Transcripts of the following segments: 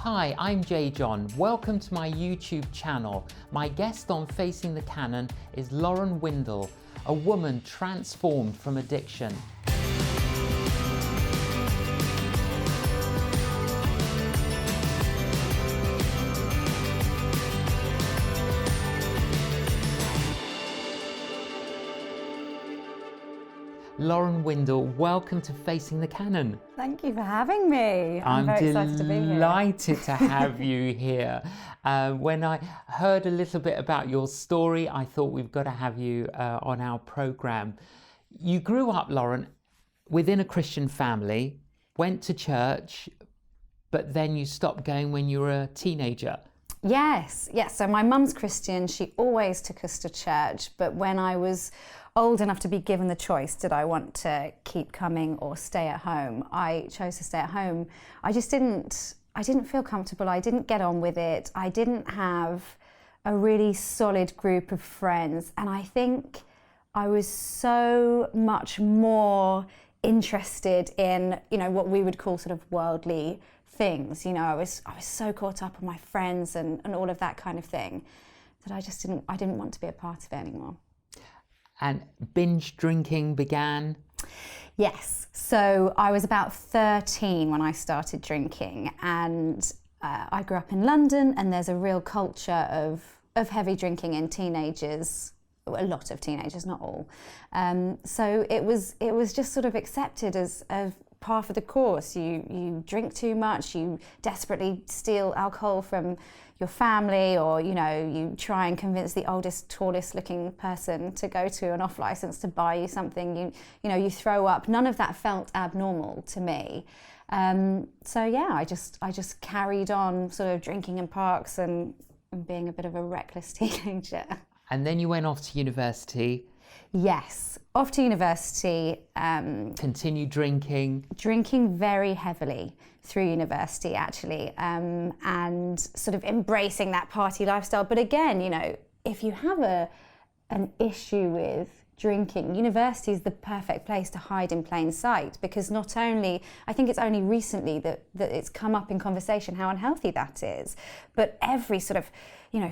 Hi, I'm J.John. Welcome to my YouTube channel. My guest on Facing the Canon is Lauren Windle, a woman transformed from addiction. Lauren Windle, welcome to Facing the Canon. Thank you for having me. I'm very excited to be here. Delighted to have you here. When I heard a little bit about your story, I thought we've got to have you on our program. You grew up, Lauren, within a Christian family, went to church, but then you stopped going when you were a teenager. Yes. So my mum's Christian. She always took us to church, but when I was old enough to be given the choice, did I want to keep coming or stay at home? I chose to stay at home. I didn't feel comfortable. I didn't get on with it. I didn't have a really solid group of friends. And I think I was so much more interested in, what we would call sort of worldly things. I was so caught up on my friends and all of that kind of thing that I didn't want to be a part of it anymore. And binge drinking began? Yes. So I was about 13 when I started drinking, and I grew up in London, and there's a real culture of heavy drinking in teenagers, a lot of teenagers, not all. So it was just sort of accepted as par for the course. You drink too much, you desperately steal alcohol from your family, or you try and convince the oldest, tallest looking person to go to an off license to buy you something. You throw up. None of that felt abnormal to me. So yeah, I just carried on sort of drinking in parks and being a bit of a reckless teenager. And then you went off to university. Yes, off to university. Continued drinking. Drinking very heavily through university, actually, and sort of embracing that party lifestyle. But again, if you have an issue with drinking, university is the perfect place to hide in plain sight, because not only, I think it's only recently that it's come up in conversation how unhealthy that is, but every sort of,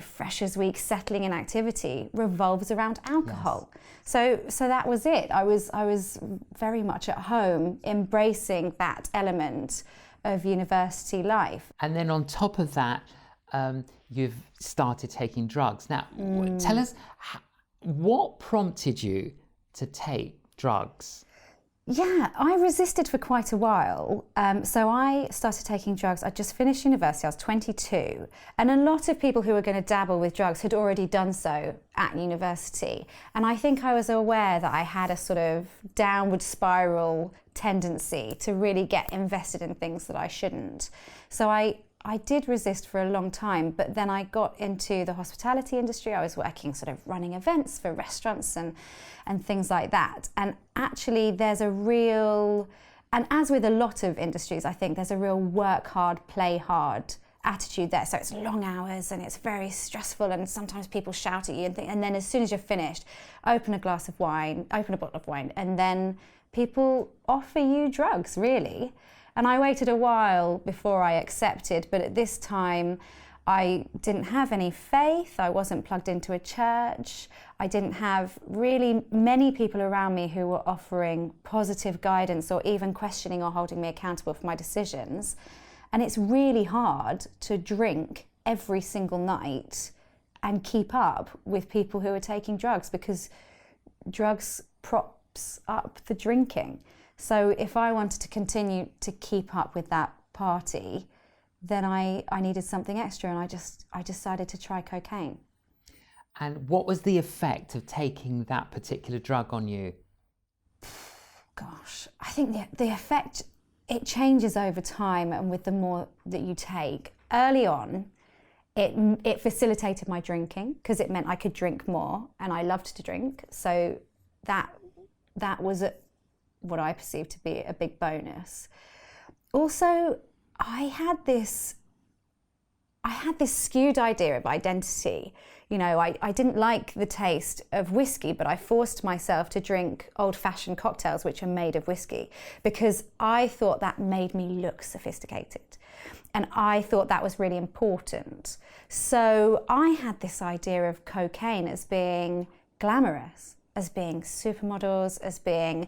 Freshers Week settling in activity revolves around alcohol. Yes. So that was it. I was very much at home, embracing that element of university life. And then on top of that, you've started taking drugs. Now, tell us, what prompted you to take drugs? Yeah, I resisted for quite a while. So I started taking drugs. I just finished university. I was 22. And a lot of people who were going to dabble with drugs had already done so at university. And I think I was aware that I had a sort of downward spiral tendency to really get invested in things that I shouldn't. So I did resist for a long time, but then I got into the hospitality industry. I was working sort of running events for restaurants and things like that. And actually there's a real, and as with a lot of industries, I think there's a real work hard, play hard attitude there. So it's long hours and it's very stressful, and sometimes people shout at you and then as soon as you're finished, open a bottle of wine, and then people offer you drugs, really. And I waited a while before I accepted, but at this time I didn't have any faith. I wasn't plugged into a church. I didn't have really many people around me who were offering positive guidance or even questioning or holding me accountable for my decisions. And it's really hard to drink every single night and keep up with people who are taking drugs, because drugs props up the drinking. So if I wanted to continue to keep up with that party, then I needed something extra, and I decided to try cocaine. And what was the effect of taking that particular drug on you? Gosh, I think the effect, it changes over time and with the more that you take. Early on, it facilitated my drinking, because it meant I could drink more, and I loved to drink. So that was what I perceived to be a big bonus. Also, I had this skewed idea of identity. I didn't like the taste of whiskey, but I forced myself to drink old-fashioned cocktails which are made of whiskey, because I thought that made me look sophisticated. And I thought that was really important. So I had this idea of cocaine as being glamorous, as being supermodels, as being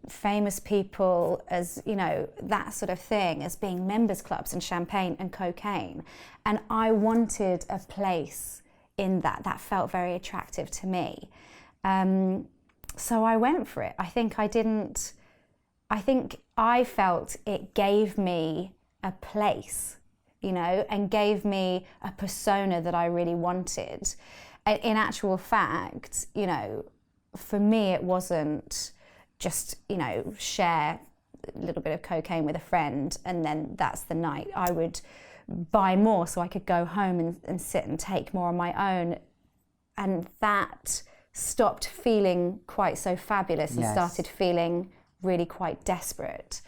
famous people, as, you know, that sort of thing, as being members clubs and champagne and cocaine. And I wanted a place in that. That felt very attractive to me. So I went for it. I think I felt it gave me a place, you know, and gave me a persona that I really wanted. In actual fact, you know, for me it wasn't just, you know, share a little bit of cocaine with a friend and then that's the night. I would buy more so I could go home and sit and take more on my own. And that stopped feeling quite so fabulous and started feeling really quite desperate.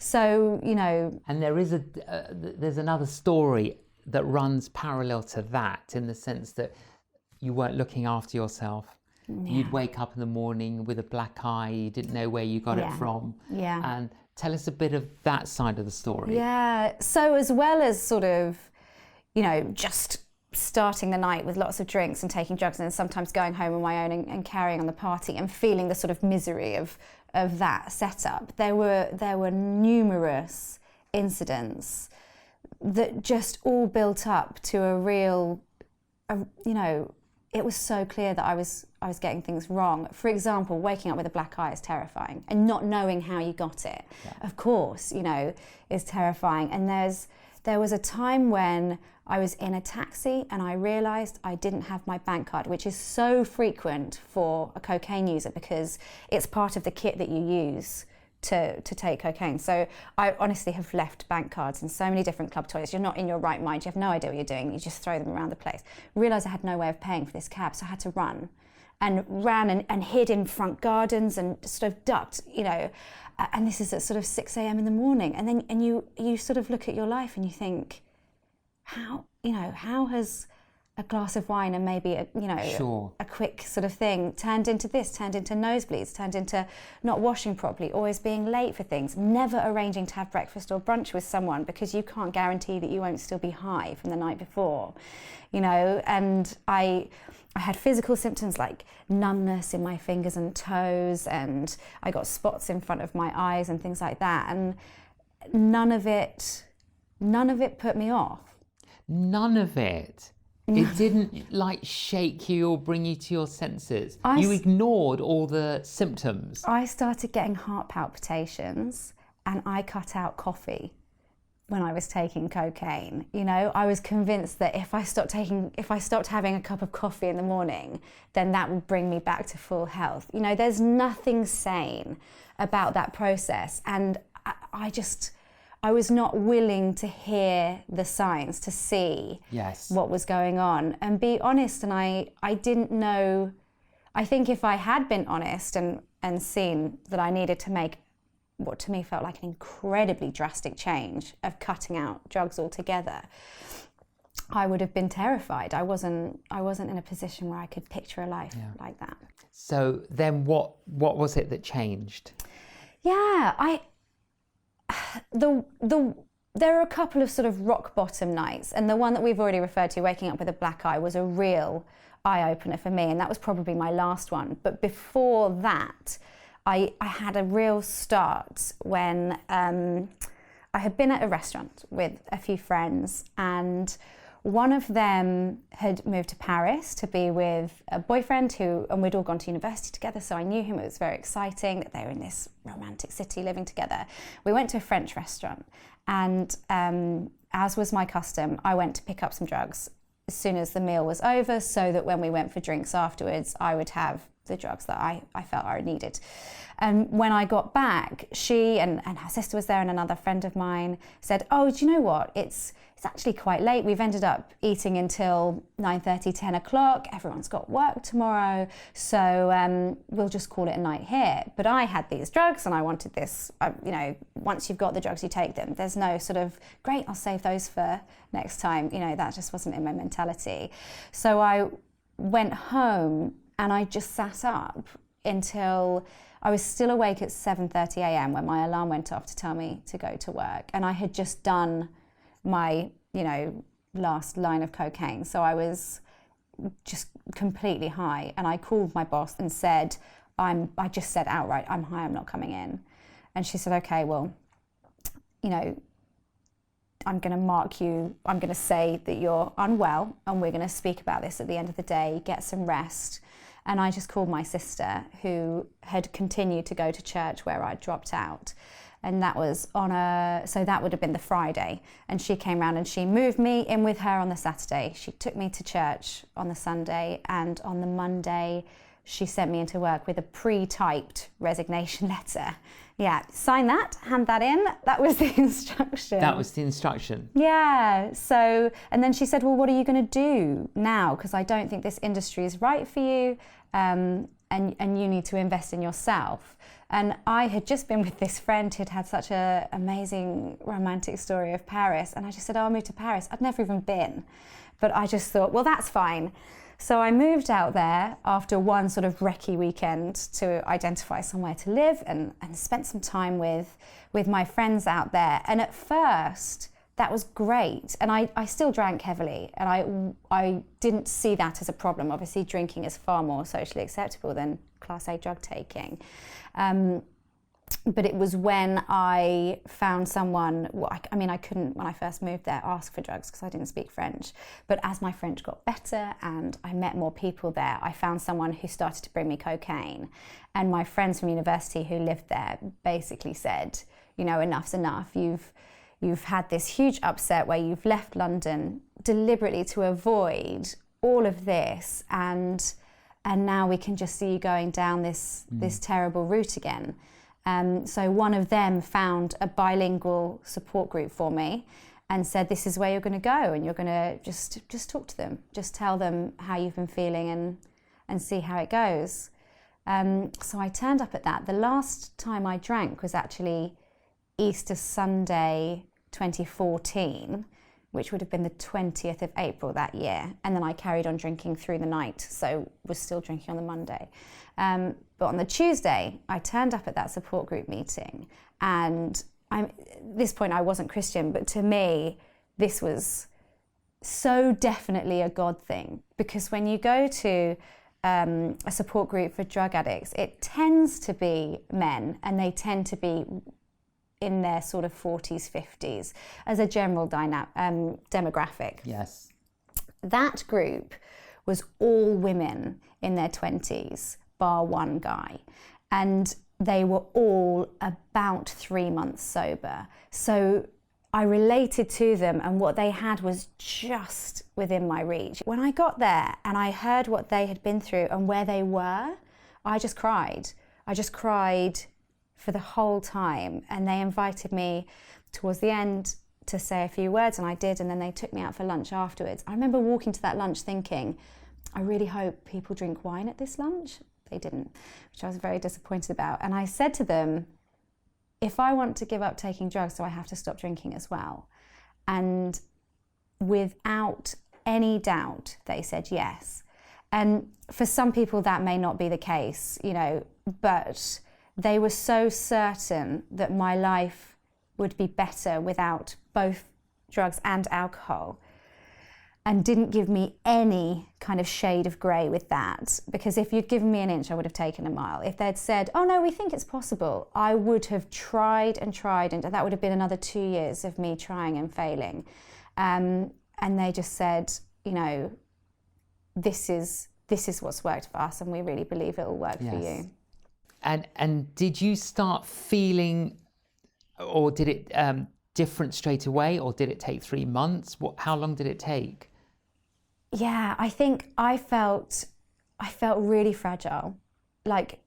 So, you know... And there's another story that runs parallel to that, in the sense that you weren't looking after yourself. Yeah. You'd wake up in the morning with a black eye, you didn't know where you got it from. Yeah. And tell us a bit of that side of the story. Yeah, so as well as sort of, you know, just starting the night with lots of drinks and taking drugs and then sometimes going home on my own and carrying on the party and feeling the sort of misery of that setup, there were numerous incidents that just all built up to a real, you know, it was so clear that I was getting things wrong. For example, waking up with a black eye is terrifying, and not knowing how you got it, of course, you know, is terrifying. And there was a time when I was in a taxi and I realised I didn't have my bank card, which is so frequent for a cocaine user because it's part of the kit that you use to take cocaine. So I honestly have left bank cards in so many different club toilets. You're not in your right mind, you have no idea what you're doing, you just throw them around the place. Realised I had no way of paying for this cab, so I had to run and hid in front gardens and sort of ducked, you know, and this is at sort of 6 a.m. in the morning. And then you sort of look at your life and you think, how has a glass of wine and maybe a quick sort of thing turned into this, turned into nosebleeds, turned into not washing properly, always being late for things, never arranging to have breakfast or brunch with someone because you can't guarantee that you won't still be high from the night before, you know. And I had physical symptoms like numbness in my fingers and toes, and I got spots in front of my eyes and things like that, and none of it put me off. None of it? It didn't like shake you or bring you to your senses? You ignored all the symptoms? I started getting heart palpitations and I cut out coffee when I was taking cocaine. You know, I was convinced that if I stopped having a cup of coffee in the morning, then that would bring me back to full health. You know, there's nothing sane about that process. And I was not willing to hear the signs, to see what was going on and be honest. And I didn't know, I think if I had been honest and seen that I needed to make what to me felt like an incredibly drastic change of cutting out drugs altogether, I would have been terrified. I wasn't in a position where I could picture a life like that. So then what was it that changed? Yeah, there are a couple of sort of rock bottom nights, and the one that we've already referred to, waking up with a black eye, was a real eye opener for me, and that was probably my last one. But before that, I had a real start when I had been at a restaurant with a few friends, and one of them had moved to Paris to be with a boyfriend and we'd all gone to university together, so I knew him. It was very exciting that they were in this romantic city living together. We went to a French restaurant, and as was my custom, I went to pick up some drugs as soon as the meal was over, so that when we went for drinks afterwards, I would have the drugs that I felt I needed. And when I got back, she and her sister was there, and another friend of mine said, "Oh, do you know what? It's actually quite late. We've ended up eating until 9:30, 10 o'clock. Everyone's got work tomorrow, so we'll just call it a night here." But I had these drugs and I wanted this, you know, once you've got the drugs, you take them. There's no sort of, great, I'll save those for next time. You know, that just wasn't in my mentality. So I went home and I just sat up until I was still awake at 7:30 a.m. when my alarm went off to tell me to go to work. And I had just done my, last line of cocaine. So I was just completely high. And I called my boss and said, I just said outright, I'm high, I'm not coming in. And she said, okay, well, I'm going to mark you, I'm going to say that you're unwell and we're going to speak about this at the end of the day, get some rest. And I just called my sister, who had continued to go to church where I dropped out. And that was so that would have been the Friday. And she came round and she moved me in with her on the Saturday. She took me to church on the Sunday, and on the Monday, she sent me into work with a pre-typed resignation letter. Yeah, sign that, hand that in. That was the instruction. That was the instruction. Yeah. So, and then she said, well, what are you going to do now? Because I don't think this industry is right for you, and you need to invest in yourself. And I had just been with this friend who'd had such an amazing romantic story of Paris. And I just said, oh, I'll move to Paris. I'd never even been. But I just thought, well, that's fine. So I moved out there after one sort of recce weekend to identify somewhere to live, and spent some time with my friends out there. And at first, that was great. And I still drank heavily, and I didn't see that as a problem. Obviously, drinking is far more socially acceptable than Class A drug taking. But it was when I found someone, I couldn't, when I first moved there, ask for drugs because I didn't speak French. But as my French got better and I met more people there, I found someone who started to bring me cocaine. And my friends from university who lived there basically said, enough's enough. You've had this huge upset where you've left London deliberately to avoid all of this, and now we can just see you going down this terrible route again. So one of them found a bilingual support group for me and said, this is where you're going to go, and you're going to just talk to them, just tell them how you've been feeling and see how it goes. So I turned up at that. The last time I drank was actually Easter Sunday 2014, which would have been the 20th of April that year. And then I carried on drinking through the night, so was still drinking on the Monday. But on the Tuesday, I turned up at that support group meeting, and at this point I wasn't Christian, but to me, this was so definitely a God thing. Because when you go to a support group for drug addicts, it tends to be men, and they tend to be in their sort of 40s, 50s as a general demographic. Yes. That group was all women in their 20s, bar one guy. And they were all about 3 months sober. So I related to them, and what they had was just within my reach. When I got there and I heard what they had been through and where they were, I just cried. I just cried for the whole time. And they invited me towards the end to say a few words, and I did, and then they took me out for lunch afterwards. I remember walking to that lunch thinking, I really hope people drink wine at this lunch. They didn't, which I was very disappointed about. And I said to them, if I want to give up taking drugs, do I have to stop drinking as well? And without any doubt, they said yes. And for some people that may not be the case, but they were so certain that my life would be better without both drugs and alcohol, and didn't give me any kind of shade of grey with that. Because if you'd given me an inch, I would have taken a mile. If they'd said, oh no, we think it's possible, I would have tried, and that would have been another 2 years of me trying and failing. And they just said, this is what's worked for us, and we really believe it will work for you. And did you start feeling, or did it different straight away, or did it take 3 months? How long did it take? Yeah, I think I felt really fragile, like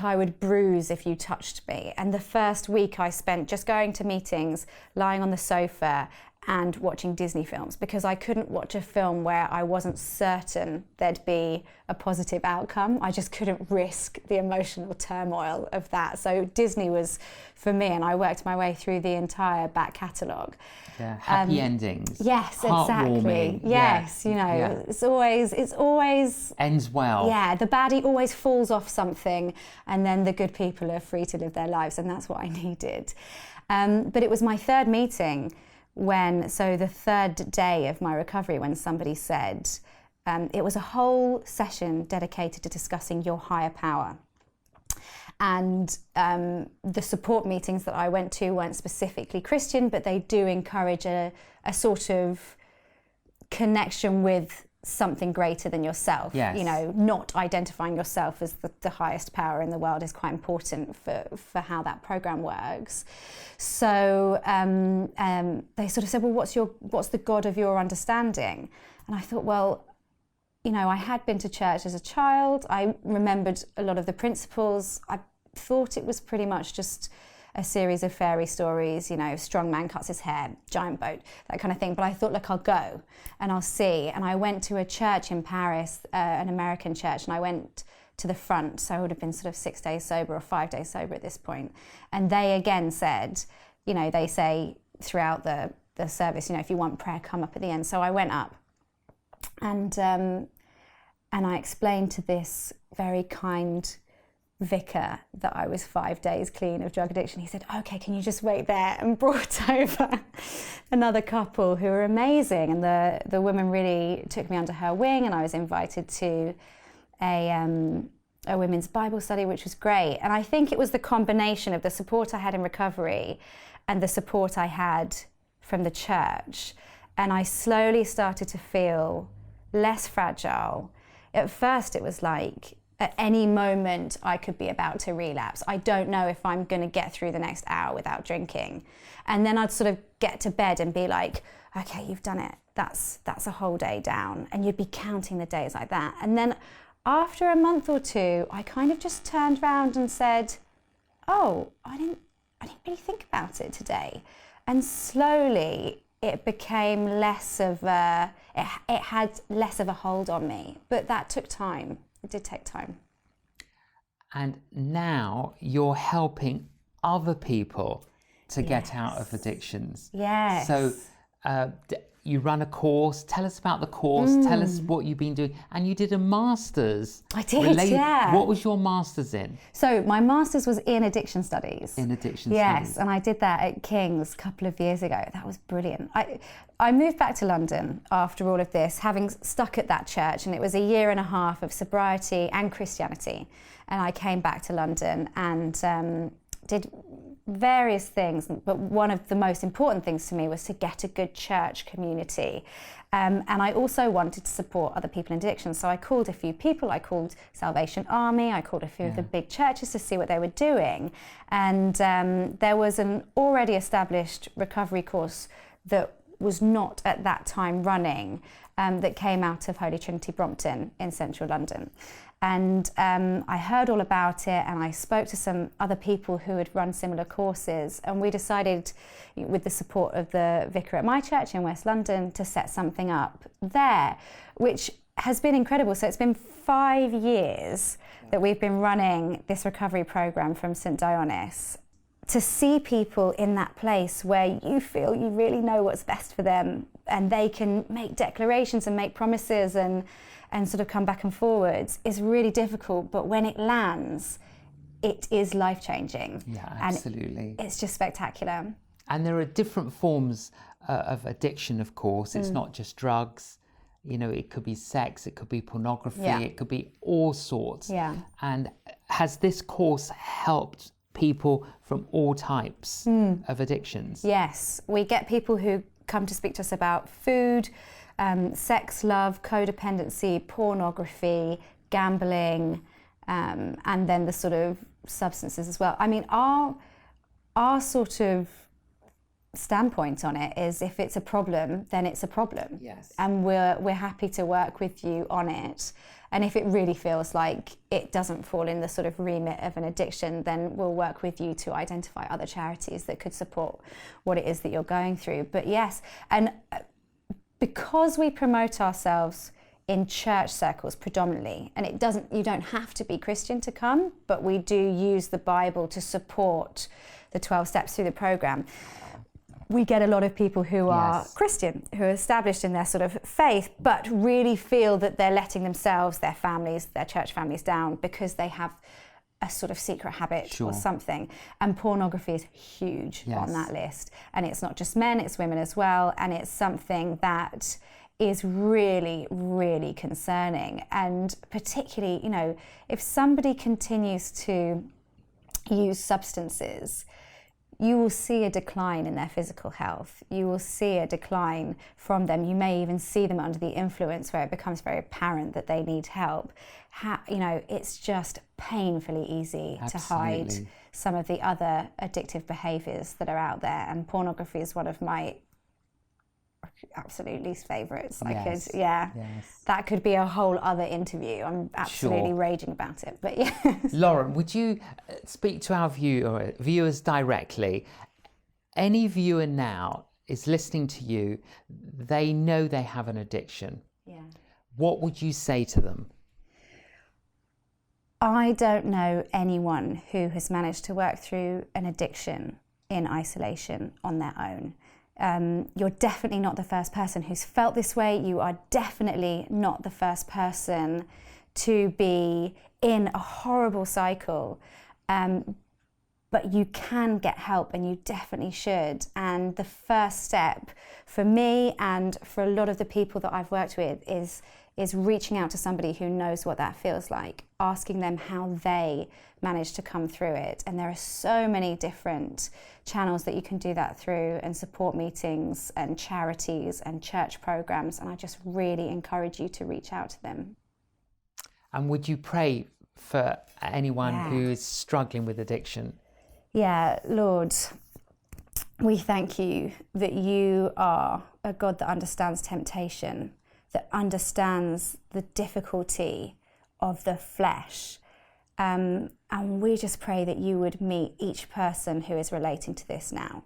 I would bruise if you touched me. And the first week I spent just going to meetings, lying on the sofa and watching Disney films, because I couldn't watch a film where I wasn't certain there'd be a positive outcome. I just couldn't risk the emotional turmoil of that. So Disney was for me, and I worked my way through the entire back catalogue. Yeah, happy endings. Yes, exactly. Yes, it's always ends well. Yeah, the baddie always falls off something, and then the good people are free to live their lives, and that's what I needed. But it was my third meeting so the third day of my recovery, when somebody said, it was a whole session dedicated to discussing your higher power. And the support meetings that I went to weren't specifically Christian, but they do encourage a sort of connection with something greater than yourself. Yes. You know, not identifying yourself as the highest power in the world is quite important for how that program works. So they sort of said, well, what's the God of your understanding? And I thought, well, you know, I had been to church as a child. I remembered a lot of the principles. I thought it was pretty much just a series of fairy stories, you know, strong man cuts his hair, giant boat, that kind of thing. But I thought, look, I'll go and I'll see. And I went to a church in Paris, an American church, and I went to the front. So I would have been sort of 6 days sober or 5 days sober at this point. And they again said, you know, they say throughout the service, you know, if you want prayer, come up at the end. So I went up and I explained to this very kind vicar that I was 5 days clean of drug addiction. He said, okay, can you just wait there? And brought over another couple who were amazing. And the woman really took me under her wing, and I was invited to a women's Bible study, which was great. And I think it was the combination of the support I had in recovery and the support I had from the church. And I slowly started to feel less fragile. At first, it was like, at any moment, I could be about to relapse. I don't know if I'm going to get through the next hour without drinking. And then I'd sort of get to bed and be like, okay, you've done it. That's a whole day down. And you'd be counting the days like that. And then after a month or two, I kind of just turned around and said, oh, I didn't really think about it today. And slowly, it became less of it had less of a hold on me. But that took time. It did take time. And now you're helping other people to get out of addictions. Yes. So you run a course. Tell us about the course. Tell us what you've been doing. And you did a master's. I did, yeah. What was your master's in? So my master's was in addiction studies. In addiction studies. Studies. Yes, and I did that at King's a couple of years ago. That was brilliant. I moved back to London after all of this, having stuck at that church, and it was a year and a half of sobriety and Christianity. And I came back to London and did various things, but one of the most important things to me was to get a good church community. And I also wanted to support other people in addiction. So I called a few people. I called Salvation Army. I called a few of the big churches to see what they were doing. And there was an already established recovery course that was not at that time running, that came out of Holy Trinity Brompton in central London. And I heard all about it, and I spoke to some other people who had run similar courses, and we decided, with the support of the vicar at my church in West London, to set something up there, which has been incredible. So it's been 5 years that we've been running this recovery program from St. Dionis. To see people in that place where you feel you really know what's best for them, and they can make declarations and make promises and sort of come back and forwards, is really difficult. But when it lands, it is life-changing. Yeah, absolutely. And it's just spectacular. And there are different forms of addiction, of course. It's not just drugs. You know, it could be sex, it could be pornography, it could be all sorts. Yeah. And has this course helped people from all types of addictions? Yes, we get people who come to speak to us about food, sex, love, codependency, pornography, gambling, and then the sort of substances as well. I mean, our sort of standpoint on it is, if it's a problem, then it's a problem. Yes. And we're happy to work with you on it. And if it really feels like it doesn't fall in the sort of remit of an addiction, then we'll work with you to identify other charities that could support what it is that you're going through. But yes, and because we promote ourselves in church circles predominantly, and you don't have to be Christian to come, but we do use the Bible to support the 12 steps through the program. We get a lot of people who are Christian, who are established in their sort of faith, but really feel that they're letting themselves, their families, their church families down because they have a sort of secret habit Sure. or something. And pornography is huge Yes. on that list. And it's not just men, it's women as well. And it's something that is really, really concerning. And particularly, you know, if somebody continues to use substances, you will see a decline in their physical health. You will see a decline from them. You may even see them under the influence where it becomes very apparent that they need help. You know, it's just painfully easy to hide Absolutely. some of the other addictive behaviours that are out there. And pornography is one of my absolute least favourites. Yes. Yeah, Yes. that could be a whole other interview. I'm absolutely Sure. raging about it. But yes. Lauren, would you speak to our viewers directly? Any viewer now is listening to you, they know they have an addiction. Yeah. What would you say to them? I don't know anyone who has managed to work through an addiction in isolation on their own. You're definitely not the first person who's felt this way. You are definitely not the first person to be in a horrible cycle. But you can get help, and you definitely should. And the first step for me and for a lot of the people that I've worked with is reaching out to somebody who knows what that feels like, asking them how they managed to come through it. And there are so many different channels that you can do that through, and support meetings and charities and church programs. And I just really encourage you to reach out to them. And would you pray for anyone Yeah. who is struggling with addiction? Yeah, Lord, we thank you that you are a God that understands temptation, that understands the difficulty of the flesh. And we just pray that you would meet each person who is relating to this now,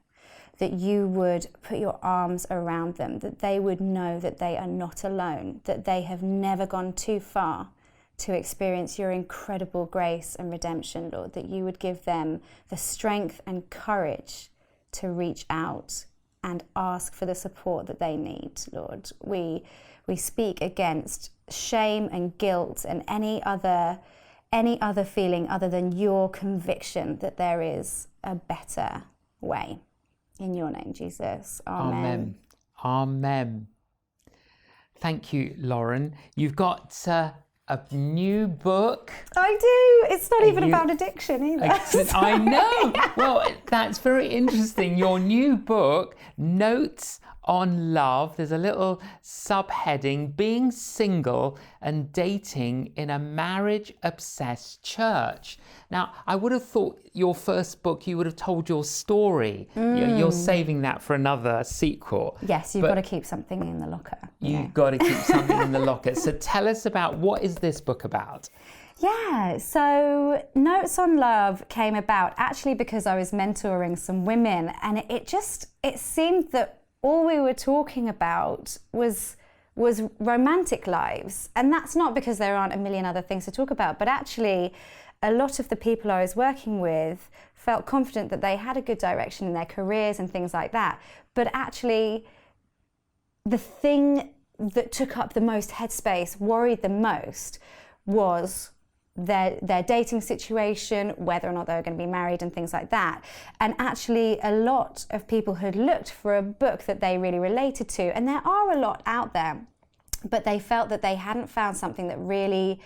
that you would put your arms around them, that they would know that they are not alone, that they have never gone too far to experience your incredible grace and redemption, Lord, that you would give them the strength and courage to reach out and ask for the support that they need, Lord. We speak against shame and guilt and any other feeling other than your conviction that there is a better way. In your name, Jesus. Amen. Amen. Amen. Thank you, Lauren. You've got a new book. I do. It's not even you- about addiction either. I know. Well, that's very interesting. Your new book, Notes on Love. There's a little subheading, Being Single and Dating in a Marriage-Obsessed Church. Now, I would have thought your first book, you would have told your story. You're saving that for another sequel. Yes, you've But got to keep something in the locker. You've got to keep something in the locker. So tell us about, what is this book about? Yeah, so Notes on Love came about actually because I was mentoring some women, and it seemed that all we were talking about was romantic lives. And that's not because there aren't a million other things to talk about, but actually a lot of the people I was working with felt confident that they had a good direction in their careers and things like that. But actually the thing that took up the most headspace, worried them most, was their dating situation, whether or not they were going to be married and things like that. And actually a lot of people had looked for a book that they really related to, and there are a lot out there, but they felt that they hadn't found something that really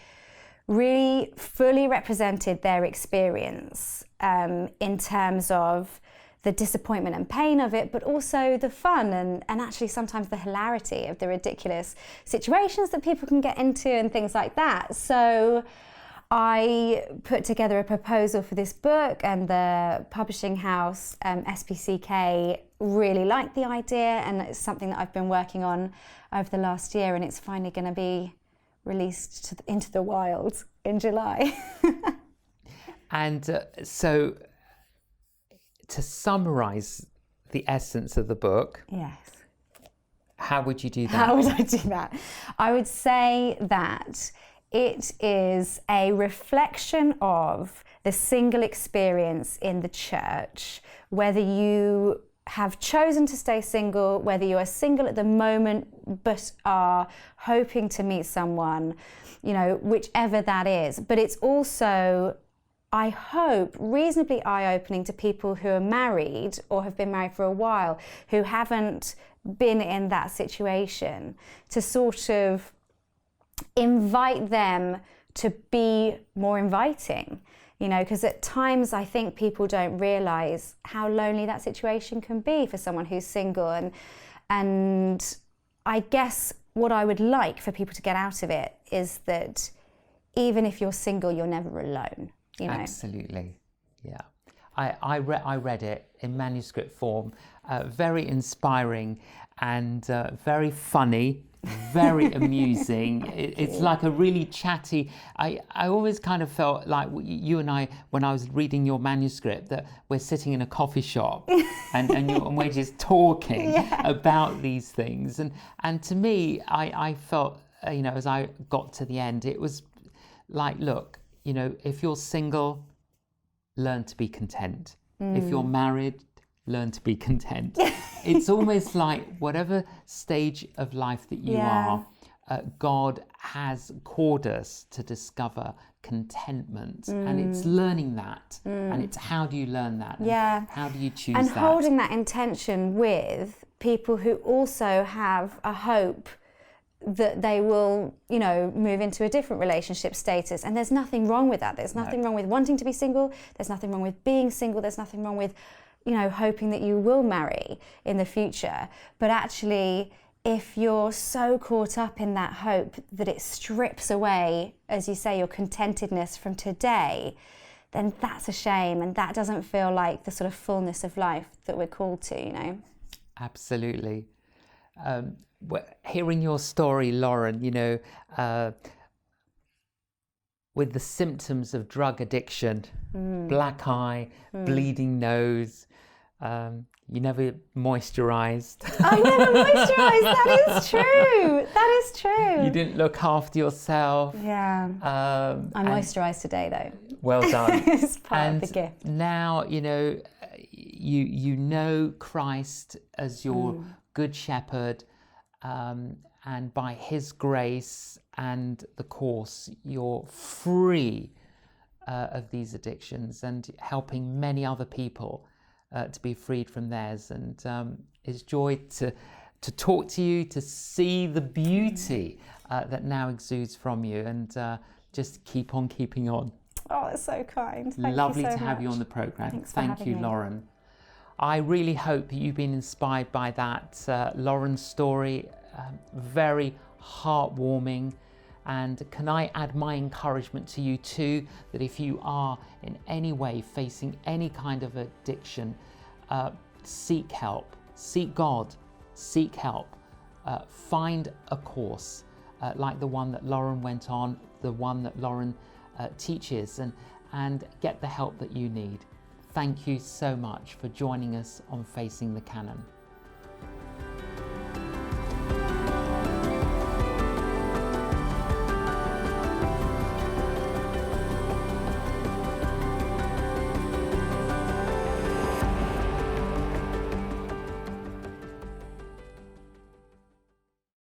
fully represented their experience in terms of the disappointment and pain of it, but also the fun and actually sometimes the hilarity of the ridiculous situations that people can get into and things like that. So I put together a proposal for this book, and the publishing house, SPCK, really liked the idea, and it's something that I've been working on over the last year, and it's finally going to be released into the wild in July. And so to summarize the essence of the book, Yes. how would you do that? How would I do that? I would say that it is a reflection of the single experience in the church, whether you have chosen to stay single, whether you are single at the moment but are hoping to meet someone, whichever that is. But it's also, I hope, reasonably eye-opening to people who are married or have been married for a while, who haven't been in that situation, to sort of invite them to be more inviting. You know, because at times I think people don't realise how lonely that situation can be for someone who's single. And I guess what I would like for people to get out of it is that even if you're single, you're never alone. You know? Absolutely, yeah. I read it in manuscript form, very inspiring and very funny, very amusing. It's like a really chatty. I always kind of felt like you and I, when I was reading your manuscript, that we're sitting in a coffee shop and we're just talking about these things. And to me, I felt, you know, as I got to the end, it was like, look, you know, if you're single, learn to be content. If you're married, learn to be content. It's almost like whatever stage of life that you are, God has called us to discover contentment, and it's learning that, and it's how do you learn that? And how do you choose and that? holding that intention with people who also have a hope that they will, you know, move into a different relationship status. And there's nothing wrong with that. There's nothing wrong with wanting to be single. There's nothing wrong with being single. There's nothing wrong with, you know, hoping that you will marry in the future. But actually, if you're so caught up in that hope that it strips away, as you say, your contentedness from today, then that's a shame. And that doesn't feel like the sort of fullness of life that we're called to, you know? Absolutely. Hearing your story, Lauren, you know, with the symptoms of drug addiction, black eye, bleeding nose, you never moisturised. I never moisturised, that is true. That is true. You didn't look after yourself. Yeah. I moisturised today though. Well done. It's part of the gift. Now, you know, you know Christ as your good shepherd. And by his grace and the course, you're free of these addictions and helping many other people to be freed from theirs. And it's joy to talk to you, to see the beauty that now exudes from you, and just keep on keeping on. Oh, that's so kind. Thank Lovely you so to have much. you on the programme. Thanks for Thank having you, me. Lauren. I really hope you've been inspired by that Lauren's story. Very heartwarming, and can I add my encouragement to you too, that if you are in any way facing any kind of addiction, seek help, seek God, seek help, find a course like the one that Lauren went on, the one that Lauren teaches, and get the help that you need. Thank you so much for joining us on Facing the Canon.